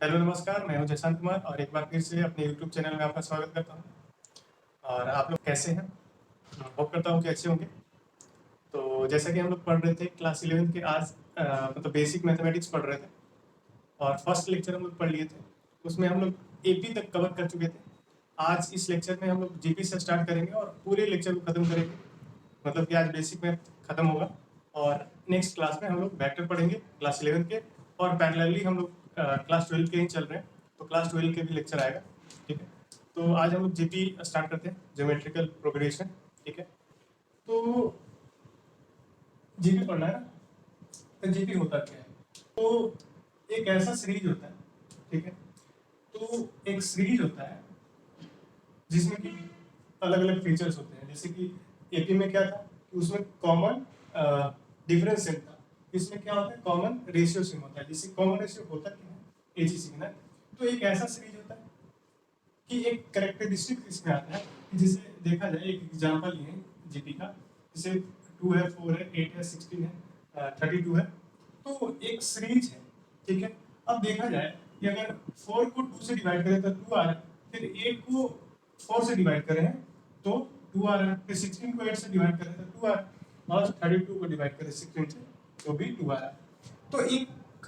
Hello नमस्कार, मैं हूं जयशांत कुमार और एक बार फिर से अपने यूट्यूब चैनल में आपका स्वागत करता हूं। और आप लोग कैसे हैं? होप करता हूं कि अच्छे होंगे। तो जैसा कि हम लोग पढ़ रहे थे क्लास 11th के आज मतलब बेसिक मैथमेटिक्स पढ़ रहे थे और फर्स्ट लेक्चर हम लोग पढ़ लिए थे। उसमें हम लोग एपी तक कवर कर चुके थे। आज इस लेक्चर में हम लोग जीपी से स्टार्ट करेंगे और पूरे लेक्चर को ख़त्म करेंगे। मतलब कि आज बेसिक मैथ खत्म होगा और नेक्स्ट क्लास में हम लोग वेक्टर पढ़ेंगे क्लास 11 के, और पैरेलली हम लोग क्लास 12 के ही चल रहे हैं, तो क्लास 12 के भी लेक्चर आएगा। ठीक है, तो आज हम लोग जीपी स्टार्ट करते हैं, ज्योमेट्रिकल प्रोग्रेशन। ठीक है, तो जीपी पढ़ना है ना। तो जीपी होता क्या है? तो एक ऐसा सीरीज होता है, ठीक है, तो एक सीरीज होता है जिसमें कि अलग अलग फीचर्स होते हैं। जैसे कि एपी में क्या था कि उसमें कॉमन डिफरेंस सेम था। इसमें क्या होता है? कॉमन रेशियो सेम होता है। जैसे कॉमन रेशियो होता क्या है, ये चीज सीखना है। तो एक ऐसा सीरीज होता है कि एक कैरेक्टरिस्टिक इसमें आता है कि जिसे देखा जाए, एक एग्जांपल ये जीपी का, जैसे 2 है, 4 है, 8 है, 16 है, 32 है। तो एक सीरीज है, ठीक है। अब देखा जाए कि अगर 4 को 2 से डिवाइड करें तो 2 आ रहा है, फिर 8 को 4 से डिवाइड करें तो 2 आ रहा है, फिर 16 को 8 से डिवाइड करें तो 2 आ रहा है, और 32 को डिवाइड करें 16 से तो भी 2 आ रहा है। तो एक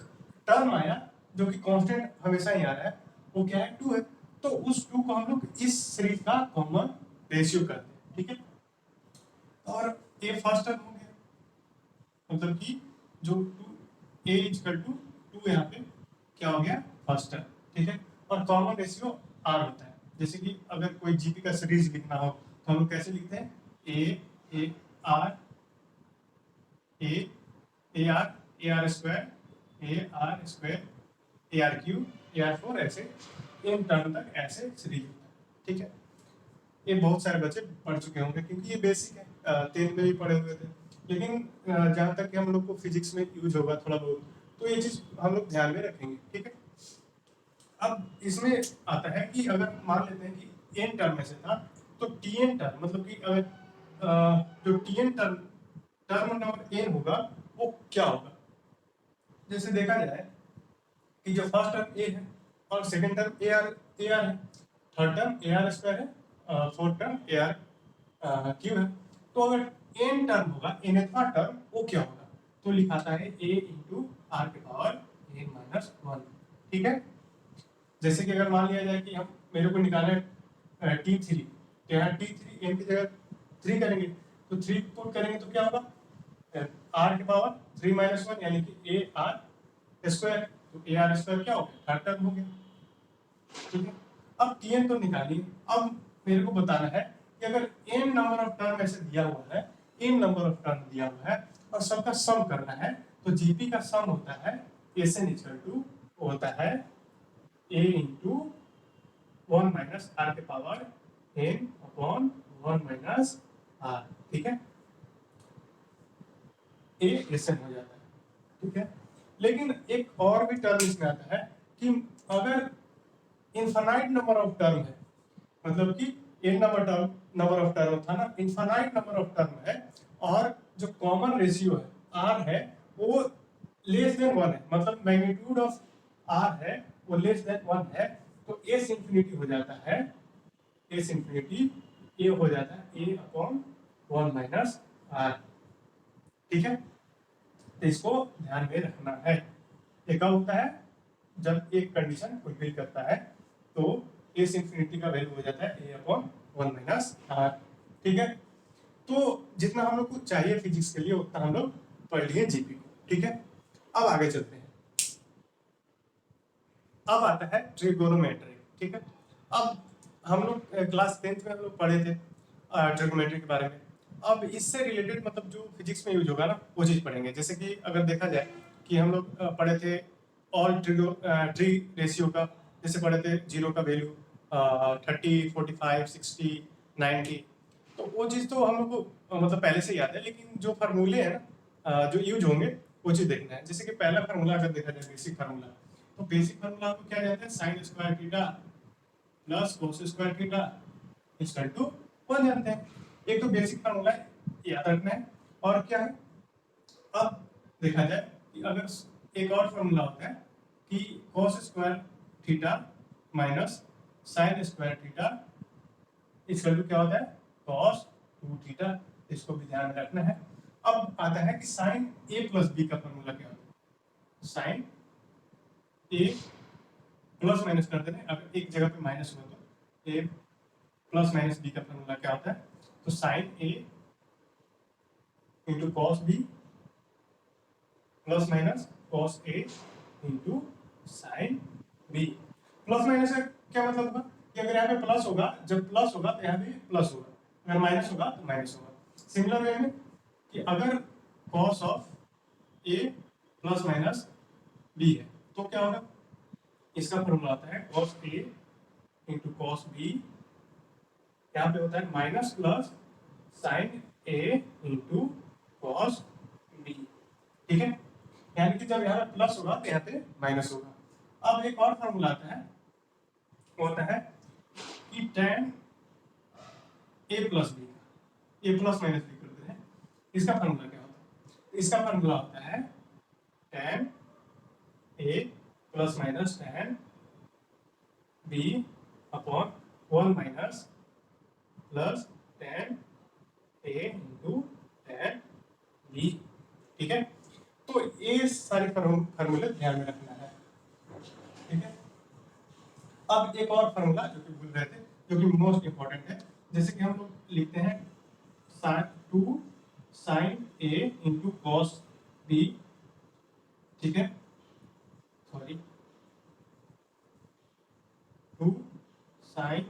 टर्म आया जो कि कांस्टेंट हमेशा ही आ रहा है, वो क्या है? 2 है। तो उस 2 को हम लोग इस सीरीज का कॉमन रेशियो करते हैं, ठीक है। और ये फर्स्ट टर्म हो गया, मतलब कि जो 2 a इक्वल टू 2 यहाँ पे क्या हो गया? फर्स्ट टर्म, ठीक है। और कॉमन रेशियो r होता है। जैसे कि अगर कोई जीपी का सीरीज लिखना हो तो हम लोग कैसे लिखते हैं? a r a are square a are cube a r 4, ऐसे इन टर्म तक ऐसे सीरीज होता है, ठीक है। ये बहुत सारे बच्चे पढ़ चुके होंगे क्योंकि ये बेसिक है, 10th में भी पढ़े हुए थे। लेकिन जहाँ तक कि हम लोग को फिजिक्स में यूज होगा थोड़ा बहुत, तो ये चीज हम लोग ध्यान में रखेंगे, ठीक है। अब इसमें आता है कि अगर मान लेते हैं कि एन टर्म ऐसे था, तो टी एन टर्म मतलब कि अगर जो t n term term number n होगा वो क्या होगा? जैसे देखा जाए कि जो फर्स्ट टर्म ए है और सेकंड टर्म ए आर है, third term A are square है, fourth term A are cube है। तो अगर एन टर्म होगा, एनथवा टर्म वो क्या होगा? तो लिखाता है ए इंटू आर के पावर एन माइनस 1, ठीक है। जैसे कि अगर मान लिया जाए कि हम मेरे को निकालना है टी थ्री, तो यहाँ टी थ्री एन की जगह 3 करेंगे, तो 3 पुट करेंगे तो क्या होगा? आर के पावर 3 माइनस 1 यानी कि ए आर स्क्वायर। तो ए आर स्क्वायर क्या हो गया? थर्ड टर्म हो गया, ठीक है। अब टी एन तो निकालिए। अब मेरे को बताना है कि अगर एन नंबर ऑफ टर्म ऐसे दिया हुआ है, एन नंबर ऑफ टर्म दिया हुआ है और सबका सम करना है, तो जीपी का सम होता है एस एन इक्वल टू होता है ए इंटू 1 माइनस आर के power n upon 1 minus r, ठीक है। ए एस एन हो जाता है, ठीक है। लेकिन एक और भी टर्म इसमें आता है कि अगर इनफाइनाइट नंबर ऑफ टर्म है, मतलब कि एन नंबर ऑफ टर्म था ना, इनफाइनाइट नंबर ऑफ टर्म है और जो कॉमन रेशियो है आर है वो लेस देन 1 है, मतलब मैग्नीट्यूड ऑफ आर है वो लेस देन 1 है, तो एस इंफिनिटी हो जाता है, एस इंफिनिटी ए हो जाता है ए अपॉन 1 माइनस आर, ठीक है। तो इसको ध्यान में रखना है। ये कब होता है? जब एक कंडीशन फुलफिल करता है, तो एस इंफिनिटी का वैल्यू हो जाता है ए अपॉन 1 माइनस आर, ठीक है। तो जितना हम लोग को चाहिए फिजिक्स के लिए उतना हम लोग पढ़ लिए जीपी को, ठीक है। अब आगे चलते हैं। अब आता है ट्रिगोनोमेट्री, ठीक है। अब हम लोग क्लास 10th में हम लोग पढ़े थे ट्रिगोनोमेट्री के बारे में। अब इससे रिलेटेड मतलब जो फिजिक्स में यूज होगा ना वो चीज पढ़ेंगे। जैसे कि अगर देखा जाए कि हम लोग पढ़े थे ऑल ट्री रेशियो का, जैसे पढ़े थे जीरो का वैल्यू 30, 45, 60, 90। तो वो चीज़ तो हम लोग को मतलब पहले से याद है, लेकिन जो फार्मूले हैं ना जो यूज होंगे वो चीज़ देखना है। जैसे कि पहला फार्मूला अगर देखा जाए बेसिक फार्मूला, तो बेसिक फार्मूला आपको क्या जानते हैं? Sine square theta plus cos square theta equal to 1 जानते हैं। एक तो बेसिक फार्मूला है, याद रखना है। और क्या है? अब देखा जाए कि अगर एक और फार्मूला होता है कि cos square theta minus sine square theta equal to क्या होता है कॉस 2 थीटा। इसको भी ध्यान में रखना है। अब आता है कि साइन ए प्लस बी का फॉर्मूला क्या होता है। साइन ए प्लस माइनस कर देते हैं, अगर एक जगह पे माइनस हुआ तो ए प्लस माइनस बी का फॉर्मूला क्या होता है, तो साइन ए into cos B plus minus cos ए into sine B. Plus minus का क्या मतलब होगा कि अगर यहाँ पे प्लस होगा, जब प्लस होगा तो यहाँ पे प्लस होगा, अगर माइनस होगा तो माइनस होगा। सिमिलर वे में कि अगर cos of a plus minus b है तो क्या होगा, इसका फॉर्मूला आता है कॉस ए इंटू कॉस बी, यहाँ पे होता है माइनस प्लस साइन ए इंटू कॉस बी। ठीक है, यानी कि जब यहाँ पे प्लस होगा तो यहाँ पे माइनस होगा। अब एक और फॉर्मूला आता है, वो होता है कि tan A plus B, A plus minus B करते हैं, इसका फॉर्मूला क्या होता है, इसका फॉर्मूला होता है tan A plus minus tan B upon 1 minus plus tan A into tan B. ठीक है, तो ये सारे फॉर्मूले ध्यान में रखना है। ठीक है, अब एक और फॉर्मूला जो कि भूल रहे थे, जो कि मोस्ट इंपॉर्टेंट है, जैसे कि हम लोग लिखते हैं टू साइन ए इंटू कॉस बी। ठीक है, sorry, two sine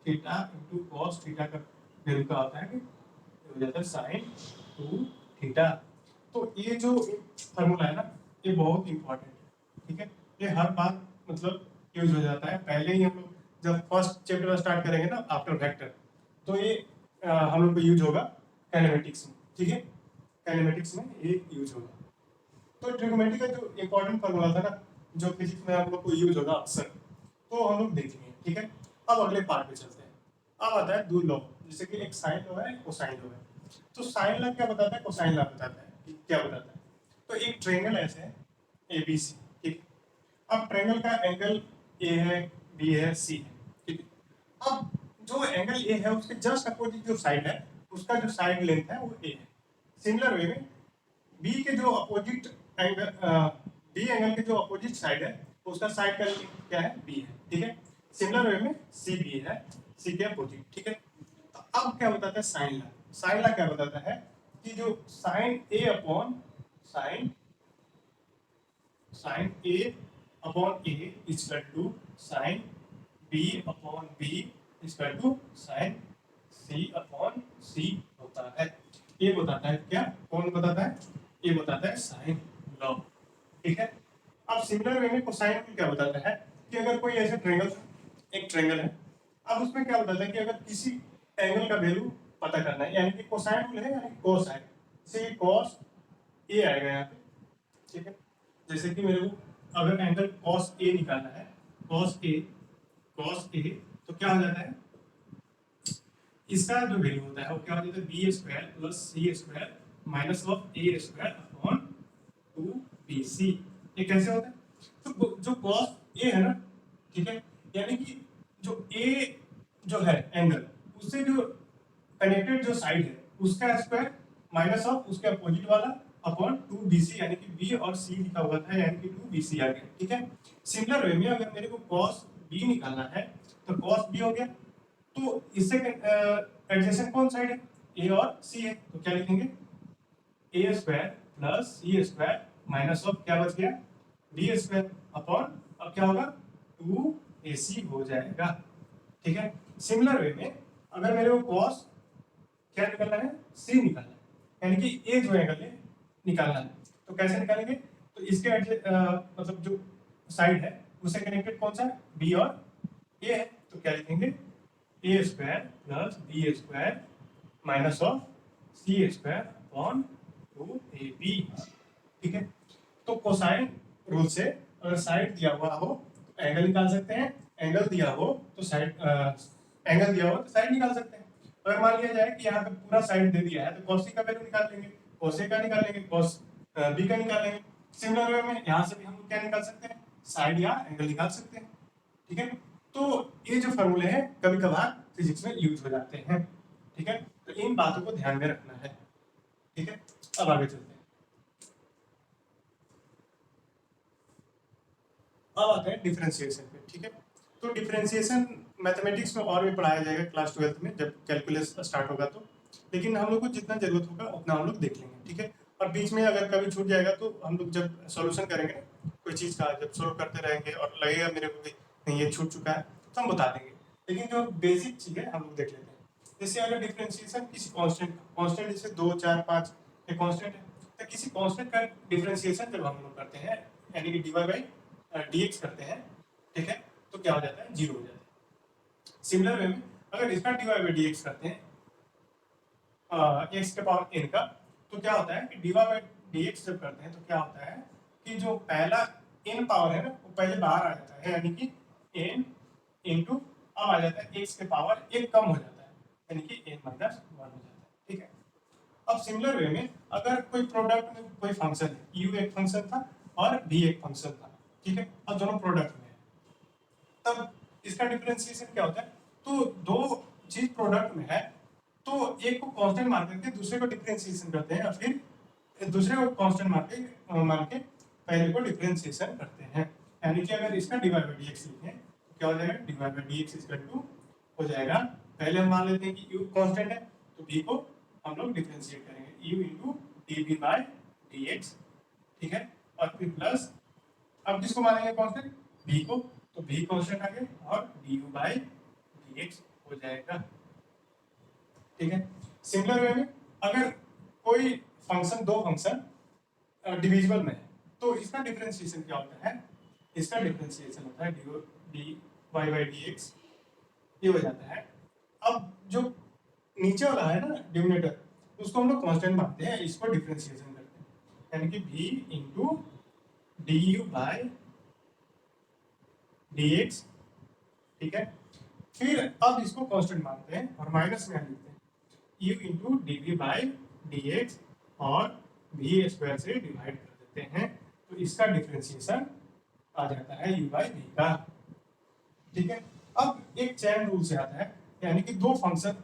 theta into cos theta का वैल्यू का होता है कि हो जाता है साइन 2 थीटा। तो ये जो फॉर्मूला है ना, ये बहुत इंपॉर्टेंट है। ठीक है, ये हर बार मतलब यूज हो जाता है। पहले ही हम लोग जब फर्स्ट चैप्टर स्टार्ट करेंगे ना आफ्टर वेक्टर, तो ये हम लोग को यूज होगा काइनेमेटिक्स में। ठीक है, काइनेमेटिक्स में ये यूज होगा। तो ट्रिग्नोमेट्री का जो इंपॉर्टेंट फॉर्मूला था ना, जो फिजिक्स में हम लोग को यूज होगा अक्सर, तो हम लोग देखेंगे। ठीक है, अब अगले पार्ट पे चलते हैं। अब आता है दो लॉ, जैसे कि एक साइन लॉ है, कोसाइन लॉ है। तो साइन लॉ क्या बताता है, कोसाइन लॉ बताता है कि क्या बताता है। तो एक ट्रायंगल ऐसे है ABC। ठीक, अब ट्रायंगल का एंगल ए है, बी है, सी है। ठीक है, अब जो एंगल ए है उसके जस्ट अपोजिट जो साइड है, उसका जो साइड लेंथ है वो ए है। सिमिलर वे में बी के जो अपोजिट एंगल, बी एंगल के जो अपोजिट साइड है उसका साइड का लेंथ क्या है, बी है। ठीक है, सिमिलर वे में सी बी है, सी के अपोजिट। ठीक है, तो अब क्या बताता है साइन लॉ। साइन लॉ क्या बताता है कि जो sine A upon sine A upon A equal to sine B upon B equal to sine C upon C होता है। ये बताता है क्या, कौन बताता है, ये बताता है साइन लॉ। ठीक है, अब सिमिलर वे में कोसाइन क्या बताता है कि अगर कोई ऐसे ट्रायंगल, एक ट्रायंगल है, अब उसमें क्या बताता है कि अगर किसी एंगल का वैल्यू पता करना है, यानी कि कोसाइन रूल है, यानी कोस आएगा, जैसे कॉस ए आएगा यहाँ पे। ठीक है, जैसे कि मेरे को अगर एंगल कॉस ए निकालना है, कॉस ए तो क्या हो जाता है, इसका जो वैल्यू होता है वो क्या हो जाता है, b square plus c square minus of a square upon 2bc। ये कैसे होता है, तो जो कॉस ए है ना, ठीक है, यानी कि जो ए जो है एंगल, उससे जो कनेक्टेड जो साइड है उसका स्क्वायर माइनस ऑफ उसके अपोजिट वाला अपॉन 2bc, यानी कि b और c लिखा हुआ था, यानी कि 2bc आ गया। ठीक है, सिमिलर वे में अगर मेरे को cos b निकालना है तो cos b हो गया, तो इससे एडजेसेंट कौन साइड है, a और c है, तो क्या लिखेंगे a square plus c square minus of क्या बच गया b स्क्वायर अपॉन, अब क्या होगा 2ac हो जाएगा। ठीक है, सिमिलर वे में अगर मेरे को cos क्या निकालना है, c निकालना है, यानी कि a जो एंगल है निकालना है, तो कैसे निकालेंगे, तो इसके मतलब जो साइड है उससे कनेक्टेड कौन सा है, b और a है, तो क्या लिखेंगे a square plus b square minus of c square upon 2ab। ठीक है, तो कोसाइन रूल से अगर साइड दिया हुआ हो तो एंगल निकाल सकते हैं, एंगल दिया हो तो साइड, एंगल दिया हो तो साइड निकाल सकते हैं। अगर मान लिया जाए कि यहाँ पे पूरा साइड दे दिया है तो cos c का वैल्यू निकाल लेंगे, cos a का निकाल लेंगे, cos b का निकाल लेंगे। सिमिलर वे में यहाँ से भी हम क्या निकाल सकते हैं, साइड या एंगल निकाल सकते हैं। ठीक है। तो ये जो फॉर्मूले हैं कभी कभार फिजिक्स में यूज हो जाते हैं, ठीक है। तो इन बातों को ध्यान में रखना है, ठीक है। अब आगे चलते हैं। अब आते हैं डिफरेंशिएशन पे, ठीक है। तो डिफरेंशिएशन मैथमेटिक्स में और भी पढ़ाया जाएगा क्लास 12 में जब कैलकुलस स्टार्ट होगा तो, लेकिन हम लोग को जितना जरूरत होगा उतना हम लोग देख लेंगे, ठीक है। और बीच में अगर कभी छूट जाएगा तो हम लोग जब सॉल्यूशन करेंगे ना कोई चीज़ का, जब सोल्व करते रहेंगे और लगेगा मेरे को भी नहीं ये छूट चुका है तो हम बता देंगे, लेकिन जो बेसिक चीज़ है हम लोग देख लेते हैं। जैसे अगर डिफरेंशिएशन किसी कांस्टेंट जैसे 2 4 5 एक कांस्टेंट है, तो किसी कांस्टेंट का डिफरेंशिएशन जब हम लोग करते हैं यानी कि डीवाई बाई डीएक्स करते हैं, ठीक है, तो क्या हो जाता है, जीरो हो जाता है। सिमिलर वे में अगर इसका डीवाई बाई डीएक्स करते हैं एक्स के पावर एन का, तो क्या होता है कि डीवाई बाई डीएक्स जब करते हैं तो क्या होता है कि जो पहला एन पावर है ना वो पहले बाहर आ जाता है, यानी कि एन इंटू अब आ जाता है एक्स के पावर एक कम हो जाता है, यानी कि एन माइनस वन हो जाता है, ठीक है। अब सिमिलर वे में अगर कोई प्रोडक्ट में कोई फंक्शन है, यू एक फंक्शन था और भी एक फंक्शन था, ठीक है, अब दोनों प्रोडक्ट में है, तब इसका डिफरेंशिएशन क्या होता है, तो दो चीज प्रोडक्ट में है तो एक को कांस्टेंट मान करके दूसरे को डिफरेंशिएशन करते हैं और फिर दूसरे को कांस्टेंट मान के पहले को डिफरेंशिएशन करते हैं। यानी कि अगर इसका डिवाइड बाई डीएक्स लिखें तो क्या हो जाएगा, divide by dx equal to हो जाएगा, पहले हम मान लेते हैं कि u कांस्टेंट है तो v को हम लोग डिफरेंशिएट करेंगे u into d v by d x, ठीक है, और फिर प्लस अब किसको मानेंगे कांस्टेंट, v को, तो v कांस्टेंट आ गया और du बाई dx हो जाएगा, ठीक है। सिमिलर वे में अगर कोई फंक्शन दो फंक्शन डिविजिबल में है तो इसका डिफरेंशिएशन क्या होता है, इसका डिफरेंशिएशन होता है d y by d x, ये हो जाता है। अब जो नीचे वाला है ना डिनोमिनेटर उसको हम लोग कांस्टेंट मानते हैं, इसको डिफरेंशिएशन करते हैं, यानी कि v into D you by dx, ठीक है। फिर अब इसको कांस्टेंट मानते हैं और माइनस में लिखते हैं u into d v by d x और v स्क्वायर से डिवाइड कर देते हैं, तो इसका डिफरेंशिएशन आ जाता है u बाई v का, ठीक है। अब एक चैन रूल से आता है, यानी कि दो फंक्शन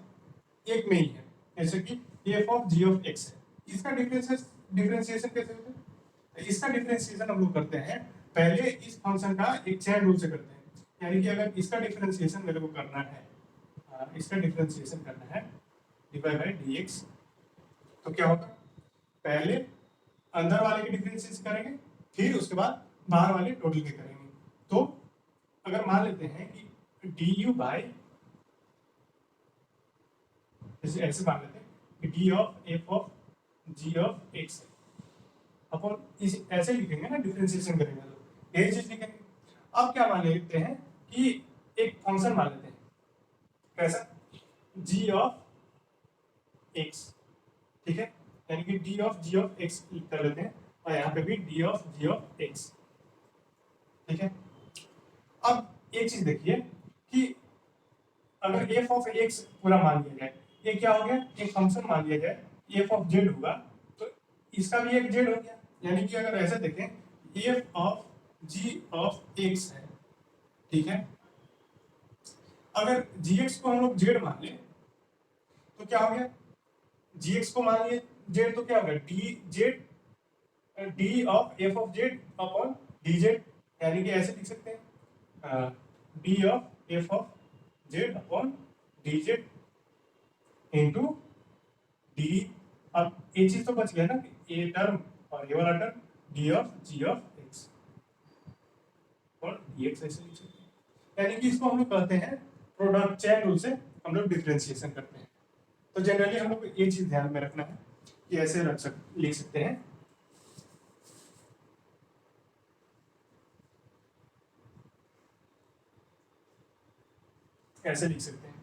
एक में ही है, जैसे कि f of g of x है, इसका डिफरेंशिएशन कैसे होता है, इसका डिफरेंशिएशन हम लोग करते हैं पहले इस फंक्शन का एक चैन रूल से करते हैं, यानी कि अगर इसका डिफरेंशिएशन मेरे को करना है, इसका डिफरेंशिएशन करना है डिवाइड बाई dx, तो क्या होगा, पहले अंदर वाले के डिफरेंशिएशन करेंगे फिर उसके बाद बाहर वाले टोटल के करेंगे। तो अगर मान लेते हैं कि du बाई, जैसे ऐसे मान लेते हैं कि d of f of g of x अपन इस ऐसे लिखेंगे ना, डिफरेंशिएशन करेंगे तो यही चीज लिखेंगे। अब क्या मान लेते हैं कि एक फंक्शन मान लेते हैं, कैसा, g ऑफ x, ठीक है, यानी कि d of g of x कर लेते हैं और यहाँ पे भी d of g of x, ठीक है। अब एक चीज देखिए कि अगर f ऑफ x पूरा मान लिया जाए, ये क्या हो गया, एक फंक्शन मान लिया जाए f ऑफ z होगा तो इसका भी एक z हो गया, यानी कि अगर ऐसे देखें f of g of x है, ठीक है, अगर gx को हम लोग z मान लें तो क्या हो गया, gx को मान लिए z तो क्या होगा d of f of z upon dz, यानी कि ऐसे लिख सकते हैं d of f of z upon dz into d, अब ये चीज तो बच गया ना कि ये टर्म और ये वाला term d of g of x और dx ऐसे लिख सकते हैं, यानी कि इसको हम लोग कहते हैं प्रोडक्ट चेन रूल से हम लोग डिफरेंशिएशन करते हैं। तो जनरली हम लोग को ये चीज ध्यान में रखना है कि ऐसे लिख सकते हैं, ऐसे लिख सकते हैं,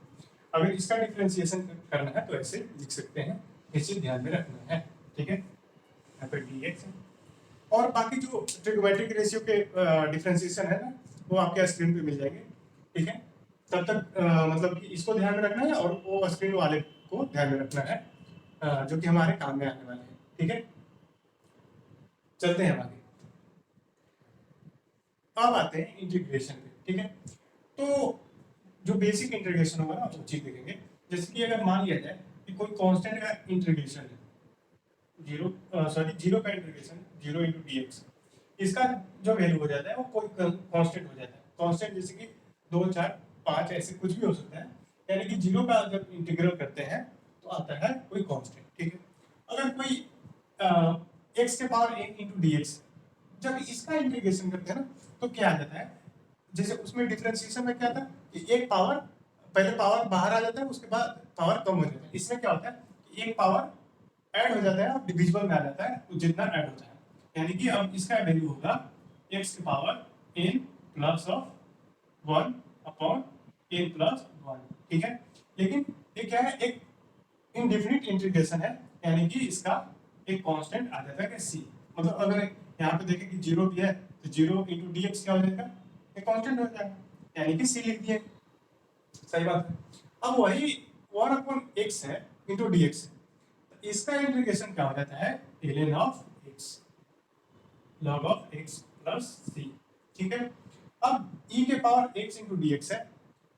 अगर इसका डिफरेंशिएशन करना है तो ऐसे लिख सकते हैं, इस चीज ध्यान में रखना है, ठीक है। यहाँ पे dx है और बाकी जो ट्रिग्नोमेट्रिक रेशियो के डिफरेंशिएशन है ना वो आपके स्क्रीन पे मिल जाएंगे, ठीक है। तब तक मतलब कि इसको ध्यान में रखना है और वो स्क्रीन वाले को ध्यान में रखना है, जो कि हमारे काम में आने वाले हैं, ठीक है। चलते हैं आगे, अब आते हैं इंटीग्रेशन पे, ठीक है। तो जो बेसिक इंटीग्रेशन होगा ना वो चीज देखेंगे। जैसे कि अगर मान लिया जाए कि कोई कांस्टेंट का इंटीग्रेशन है, जीरो का इंटीग्रेशन, 0 × dx, इसका जो वैल्यू हो जाता है वो कोई कांस्टेंट हो जाता है। कांस्टेंट जैसे कि 2, 4, 5 ऐसे कुछ भी हो सकता है, यानी कि जीरो का जब इंटीग्रल करते हैं तो आता है कोई कांस्टेंट। ठीक है, अगर कोई x के power n into D x, जब इसका इंटीग्रेशन करते हैं ना तो क्या आ जाता है, जैसे उसमें डिफरेंशिएशन में क्या था कि एक पावर, पहले पावर बाहर आ जाता है उसके बाद पावर कम हो जाता है। इसमें क्या होता है कि एक पावर ऐड हो जाता है और डिविजिबल में आ जाता है तो जितना ऐड होता है, यानी कि अब इसका वैल्यू होगा x की power n plus of 1 upon n plus 1। ठीक है, लेकिन ये क्या है, एक इनडेफिनिट इंटीग्रेशन है, यानी कि इसका एक कांस्टेंट आ जाता है c। मतलब अगर यहाँ पे देखें कि जीरो भी है तो 0 × dx क्या हो जाएगा, एक कांस्टेंट हो जाएगा, यानी कि c लिख दिए। सही बात है। अब वही 1/x है इंटू dx, इसका इंटीग्रेशन क्या हो जाता है, ln of x log of x plus c। ठीक है, अब e के पावर x इंटू dx है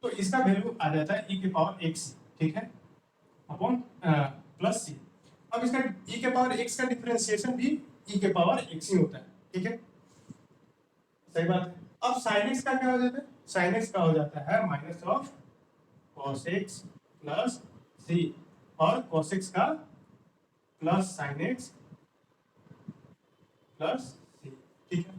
तो इसका वैल्यू आ जाता है e के पावर x, ठीक है, अपॉन प्लस c। अब इसका e के पावर x का डिफरेंशिएशन भी e के पावर x ही होता है। ठीक है, सही बात है। अब sin x का क्या हो जाता है, sin x का हो जाता है minus of cos x plus c, और cos x का plus sin x plus c। ठीक है,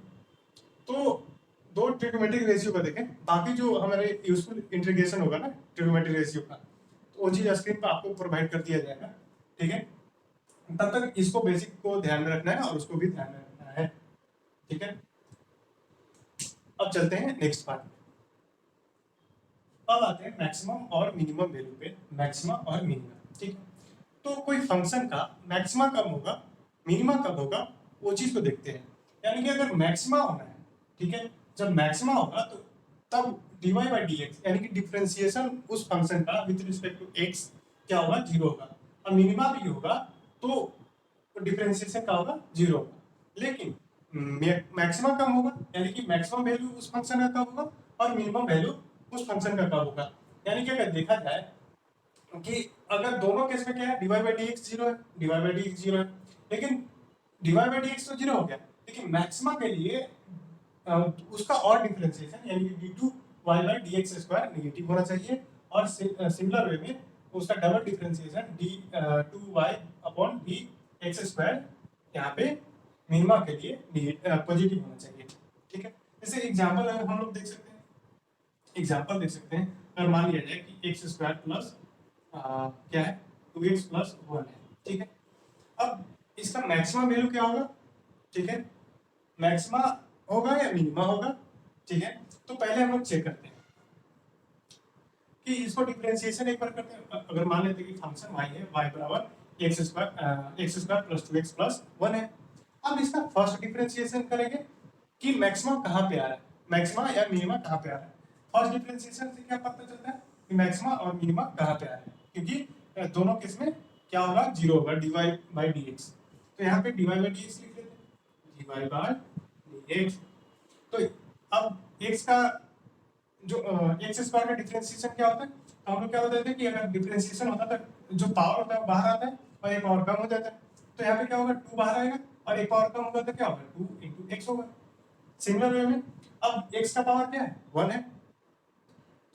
तो दो ट्रिग्नोमेट्रिक रेशियो का देखें, बाकी जो हमारे यूजफुल इंटीग्रेशन होगा ना ट्रिग्नोमेट्रिक रेशियो का, तो वो चीज स्क्रीन पर आपको प्रोवाइड कर दिया जाएगा। ठीक है, तब तक इसको बेसिक को ध्यान में रखना है और उसको भी ध्यान में रखना है। ठीक है, अब चलते हैं नेक्स्ट पार्ट में। अब आते हैं मैक्सिमम और मिनिमम वैल्यू पे, मैक्सिमम और मिनिमम। ठीक है, तो कोई फंक्शन का मैक्सिमा कब होगा, मिनिमा कब होगा, वो चीज को देखते हैं। यानी कि अगर मैक्सिमा होना है, ठीक है, जब मैक्सिमा होगा तो तब dy बाई डी एक्स, यानी कि डिफरेंशिएशन उस फंक्शन का विद रिस्पेक्ट टू x क्या होगा, 0 होगा, और मिनिमा भी होगा तो डिफरेंशिएशन का होगा 0 होगा। लेकिन मैक्सिमम कब होगा, यानी कि मैक्सिमम वैल्यू उस फंक्शन का कब होगा और मिनिमम वैल्यू उस फंक्शन का कब होगा। यानी कि अगर देखा जाए कि अगर दोनों केस में क्या है, dy बाई डी एक्स 0 है, dy बाई डी एक्स 0 है, लेकिन dy बाई डी एक्स तो 0 हो गया, लेकिन मैक्सिमा के लिए उसका और डिफरेंशिएशन यानी कि d2 y by d x square negative होना चाहिए, और सिमिलर वे में उसका double differentiation d2y upon D x square यहाँ पे मिनिमा के लिए पॉजिटिव होना चाहिए। ठीक है, जैसे एग्जांपल हम लोग देख सकते हैं, एग्जांपल देख सकते हैं। अगर मान लिया जाए कि एक्स स्क्वायर प्लस क्या है 2x प्लस 1 है। ठीक है, अब इसका मैक्सिमम वैल्यू क्या होगा, ठीक है, मैक्सिमा होगा या मिनिमा होगा। ठीक है, तो पहले हम लोग चेक करते हैं कि इसको डिफरेंशिएशन एक बार करते हैं। अगर मान लेते हैं कि फंक्शन y है, y बराबर x square plus 2x plus 1 है। अब इसका फर्स्ट डिफरेंशिएशन करेंगे कि मैक्सिमम कहाँ पे आ रहा है, मैक्सिमा या मिनिमा कहाँ पे आ रहा है। फर्स्ट डिफरेंशिएशन से क्या पता चलता है कि मैक्सिमा और मिनिमा कहाँ पे आ रहा है, क्योंकि दोनों केस में क्या होगा, 0 होगा, dy बाई डी एक्स। तो यहाँ पे dy बाई डी एक्स लिख देते हैं, dy बाई डी एक्स। तो अब x का जो एक्स स्क्वायर का डिफरेंशिएशन क्या होता है, तो हम लोग क्या बताते हैं कि अगर डिफरेंशिएशन होता है तो जो पावर होता है वो बाहर आता है और एक पावर कम हो जाता है। तो यहाँ पे क्या होगा, 2 बाहर आएगा और एक पावर कम होगा तो क्या होगा, 2 इंटू एक्स होगा। सिमिलर वे में अब x का पावर क्या है, 1 है,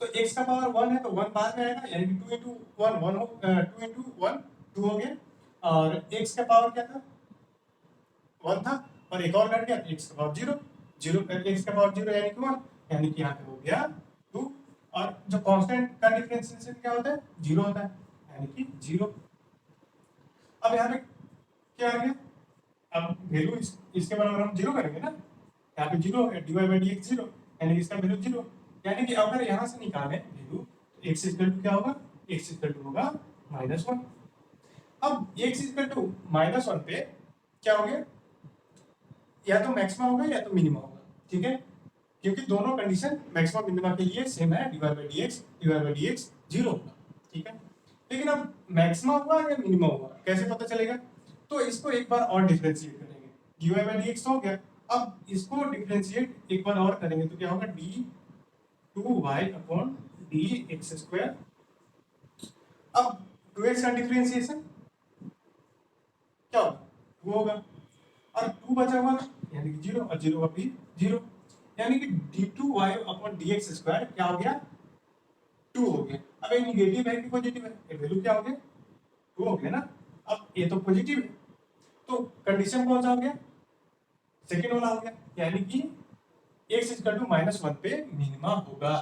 तो x का पावर 1 है तो 1 बाहर में आएगा, यानी कि 2 इंटू 1 1 हो, 2 इंटू 1 2 हो गया, और x का पावर क्या था, 1 था, और एक और घट गया तो x का पावर 0 0, x का पावर 0 यानी कि 1, यानी कि यहाँ पे हो गया 2। और जो कांस्टेंट का डिफरेंशिएशन क्या होता है, 0 होता है, यानी कि 0। अब यहाँ पे क्या आ गया, अब वैल्यू इसके बराबर हम 0 करेंगे ना, यहाँ पे 0 हो गया, dy बाई डी एक्स 0, यानी कि इसका वैल्यू 0। यानी कि अगर यहाँ से निकालें वैल्यू तो x इक्वल टू क्या होगा, x इक्वल टू होगा -1। अब x इक्वल टू -1 पे क्या हो गया, या तो मैक्सिमा होगा या तो मिनिमा होगा। ठीक है, क्योंकि दोनों कंडीशन मैक्सिमा मिनिमा के लिए सेम है, dy बाई डी एक्स 0 होगा। ठीक है, लेकिन अब मैक्सिमा हुआ या मिनिमा हुआ कैसे पता चलेगा, तो इसको एक बार और डिफरेंशिएट करेंगे, dy बाई डी एक्स हो गया, अब इसको डिफरेंशिएट एक बार और करेंगे तो क्या होगा, dy 2y/dx²। अब 2x का डिफरेंशिएशन क्या होगा, 2 होगा, और 2 बचा हुआ यानी कि 0, और 0 का भी 0, यानी कि d2y/dx² क्या हो गया, 2 हो गया। अब ये निगेटिव है कि पॉजिटिव है, ये वैल्यू क्या हो गया, 2 हो गया ना। अब ये तो पॉजिटिव है, तो कंडीशन कौन सा हो गया, सेकेंड वाला हो गया, यानी कि x=-1 पे मिनिमा होगा।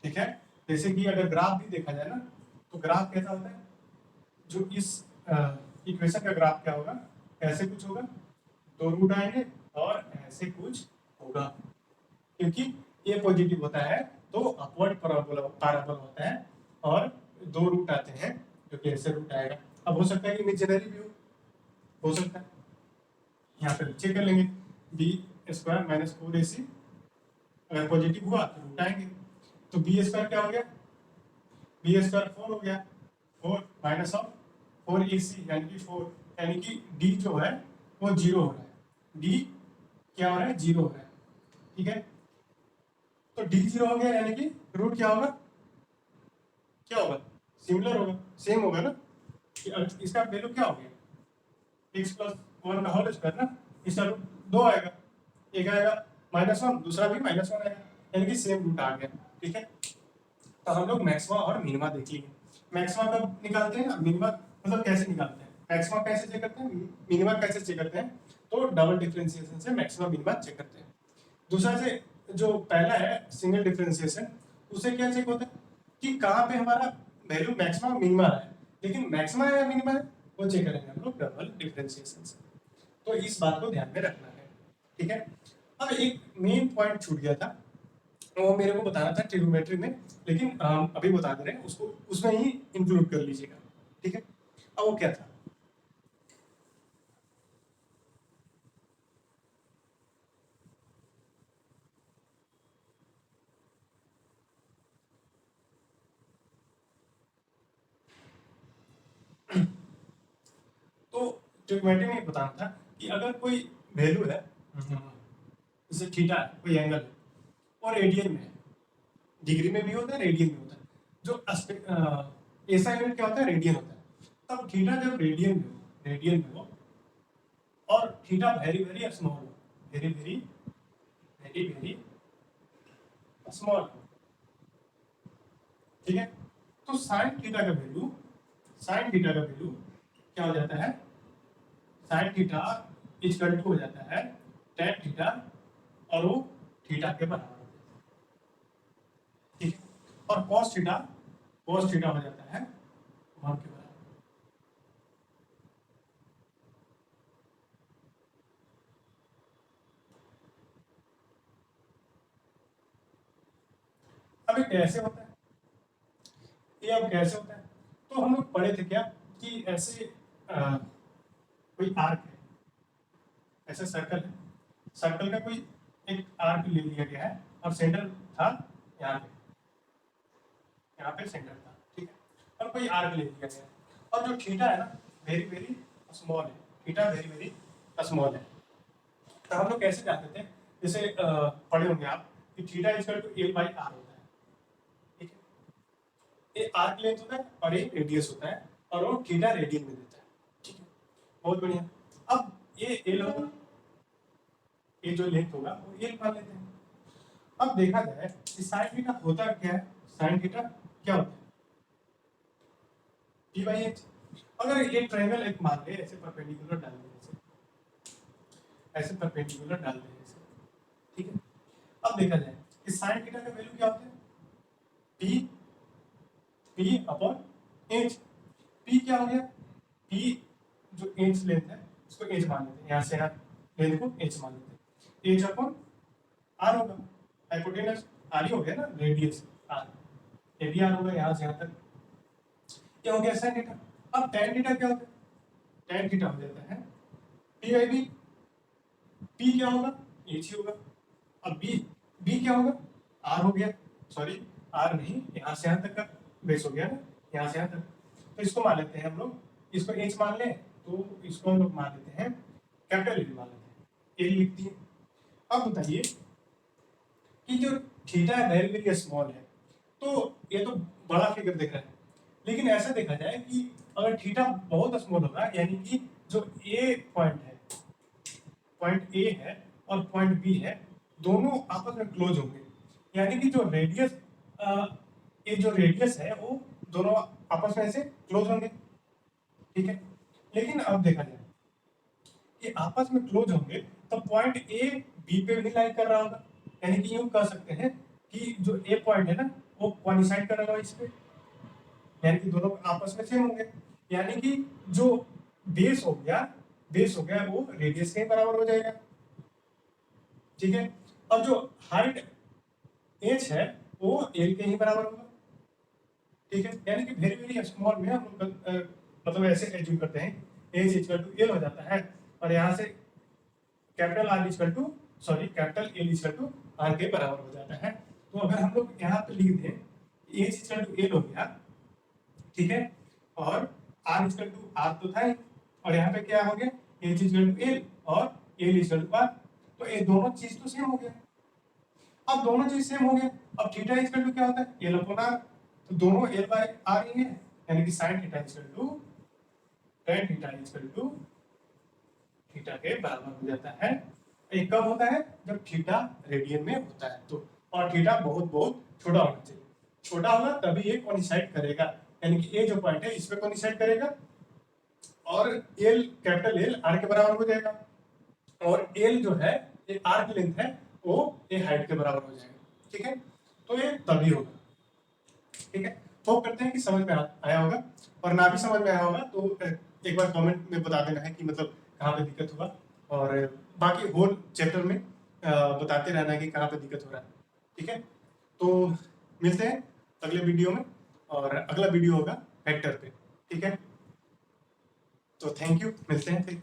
ठीक है, जैसे कि अगर ग्राफ भी देखा जाए ना, तो ग्राफ कैसा होता है, जो इस इक्वेशन का ग्राफ क्या होगा, ऐसे कुछ होगा, 2 रूट आएंगे और ऐसे कुछ होगा, क्योंकि ये पॉजिटिव होता है तो अपवर्ड पैराबोला होता है, और 2 रूट आते हैं जो कि ऐसे रूट आएगा। अब हो सकता है कि इमेजिनरी भी हो सकता है, यहाँ पे चेक कर लेंगे, b² - 4ac अगर पॉजिटिव हुआ तो रूट आएंगे, तो b² क्या हो गया, b² 4 हो गया, 4 माइनस ऑफ 4ac यानी कि 4, यानी कि d जो है वो 0 हो रहा है, d क्या हो रहा है, 0 हो रहा है। ठीक है, तो d 0 हो गया, यानी कि रूट क्या होगा, क्या होगा, सिमिलर होगा, सेम होगा ना, इसका वैल्यू क्या हो गया, x+1 का होल स्क्वायर ना, इसका रूट 2 आएगा, एक आएगा -1, दूसरा भी -1 आएगा, यानी कि सेम रूट आ गया। ठीक है, तो हम लोग मैक्सिमा और मिनिमा देख लिए। मैक्सिमा कब निकालते हैं, मिनिमा मतलब कैसे निकालते हैं, मैक्सिमा कैसे चेक करते हैं, मिनिमा कैसे चेक करते हैं, तो डबल डिफरेंशिएशन से मैक्सिमा मिनिमा चेक करते हैं। दूसरा से जो पहला है सिंगल डिफरेंशिएशन, उससे क्या चेक होता है कि कहाँ पे हमारा वैल्यू मैक्सिमा मिनिमा है, लेकिन मैक्सिमा है या मिनिमा है वो चेक करेंगे हम लोग डबल डिफरेंशिएशन से। तो इस बात को ध्यान में रखना है। ठीक है, अब एक मेन पॉइंट छूट गया था, वो मेरे को बताना था ट्रिग्नोमेट्री में, लेकिन अभी बता दे रहे हैं उसको, उसमें ही इंक्लूड कर लीजिएगा। ठीक है, अब वो क्या था, तो ट्रिग्नोमेट्री में बताना था कि अगर कोई वैल्यू है, जैसे थीटा है, कोई एंगल है और रेडियन में है, डिग्री में भी होता है रेडियन में होता है, जो ऐसा यूनिट क्या होता है, रेडियन होता है, तब थीटा जब रेडियन में हो और थीटा वेरी वेरी स्मॉल हो, very very very very small, ठीक है, तो साइन थीटा का वैल्यू, साइन थीटा का वैल्यू क्या हो जाता है, साइन थीटा इक्वल टू हो जाता है टेन थीटा, और वो थीटा के बराबर हो जाता है। ठीक है, और कॉस थीटा हो जाता है 1 के बराबर। अब ये कैसे होता है, ये अब कैसे होता है, तो हम लोग पढ़े थे क्या कि ऐसे कोई आर्क है, ऐसे सर्कल है, सर्कल का कोई एक आर्क ले लिया गया है और सेंटर था यहाँ पे, यहाँ पे सेंटर था। ठीक है, और कोई आर्क ले लिया गया है, और जो थीटा है ना वेरी वेरी स्मॉल है, थीटा वेरी वेरी स्मॉल है, तो हम लोग कैसे जानते थे, जैसे पढ़े होंगे आप कि थीटा इक्वल टू L/R होता है। ठीक है, ये आर्क लेंथ होता है और ये रेडियस होता है, और वो थीटा रेडियन में देता है। ठीक है, बहुत बढ़िया। अब ये L होगा, ये जो लेंथ होगा वो L मान लेते हैं। अब देखा जाए कि साइन थीटा होता क्या है, साइन थीटा क्या होता है, p/h। अगर ये ट्रायंगल एक मान ले, ऐसे परपेंडिकुलर डाल दें, ऐसे परपेंडिकुलर डाल दें ऐसे। ठीक है, अब देखा जाए कि साइन थीटा का वैल्यू क्या होता है, p/h। p क्या हो गया, p जो इंच लेंथ है उसको इंच मान लेते हैं, यहाँ से यहाँ लेंथ को इंच मान लेते हैं, h/r होगा, हाइपोटेनस r ही हो गया ना, रेडियस r, ये भी r होगा यहाँ से यहाँ तक, क्या हो गया साइन थीटा। अब tan थीटा क्या होता है, tan थीटा हो जाता है p/b, p क्या होगा, h ही होगा। अब b क्या होगा, r हो गया, सॉरी r नहीं, यहाँ से यहाँ तक का बेस हो गया ना, यहाँ से यहाँ तक, तो इसको मान लेते हैं हम लोग, इसको h मान लें तो इसको हम लोग मान लेते हैं कैपिटल L मान लेते हैं, L लिख दिए। अब बताइए कि जो थीटा वेरी वेरी स्मॉल है, तो ये तो बड़ा फिगर दिख रहा है। लेकिन ऐसा देखा जाए कि अगर थीटा बहुत स्मॉल होगा, यानी कि जो ए पॉइंट है, पॉइंट ए है और पॉइंट बी है, दोनों आपस में क्लोज होंगे, यानी कि जो रेडियस ये जो रेडियस है वो दोनों आपस में ऐसे क्लोज होंगे, ठीक है। लेकिन अब देखा जाए कि आपस में क्लोज होंगे तो पॉइंट ए बी पे भी लाइक कर रहा होगा, यानी कि यूं कह सकते हैं कि जो ए पॉइंट है ना वो कोइंसाइड कर रहा होगा इस पे, यानी कि दोनों आपस में सेम होंगे, यानी कि जो बेस हो गया, बेस हो गया वो रेडियस के बराबर हो जाएगा, ठीक है। और जो हाइट एच है वो एल के ही बराबर होगा, ठीक है। यानी कि वेरी वेरी स्मॉल में हम लोग मतलब ऐसे एज्यूम करते हैं एच इक्वल टू एल हो जाता है, और यहाँ से capital R equal to sorry capital L equal to R के बराबर हो जाता है। तो अगर हम लोग यहाँ पे लिख दें एच इक्वल टू एल हो गया, ठीक है, और आर इक्वल टू आर तो था ही, और यहाँ पे क्या हो गया एच इक्वल टू एल और एल इक्वल टू आर, तो ये दोनों चीज तो सेम हो गया। अब दोनों चीज सेम हो गया, अब थीटा इक्वल टू क्या होता है एल अपॉन आर, तो दोनों एल बाय आर ही है, यानी कि sine theta equal to tan theta equal to theta के बराबर हो जाता है। ये कब होता है जब थीटा रेडियन में होता है, तो और थीटा बहुत बहुत छोटा होना चाहिए, छोटा होगा तभी ये कोइंसाइड करेगा, यानी कि ये जो पॉइंट है इस पे कोइंसाइड करेगा, और एल कैपिटल एल आर के बराबर हो जाएगा, और एल जो है ये आर की लेंथ है वो ये हाइट के बराबर हो जाएगा, ठीक है। तो ये तभी होगा, ठीक है। होप करते हैं कि समझ में आया होगा, और ना भी समझ में आया होगा तो एक बार कमेंट में बता देना है कि मतलब कहाँ पे दिक्कत हुआ, और बाकी होल चैप्टर में बताते रहना है कि कहाँ पे दिक्कत हो रहा है, ठीक है। तो मिलते हैं अगले वीडियो में, और अगला वीडियो होगा वेक्टर पे, ठीक है। तो थैंक यू, मिलते हैं फिर।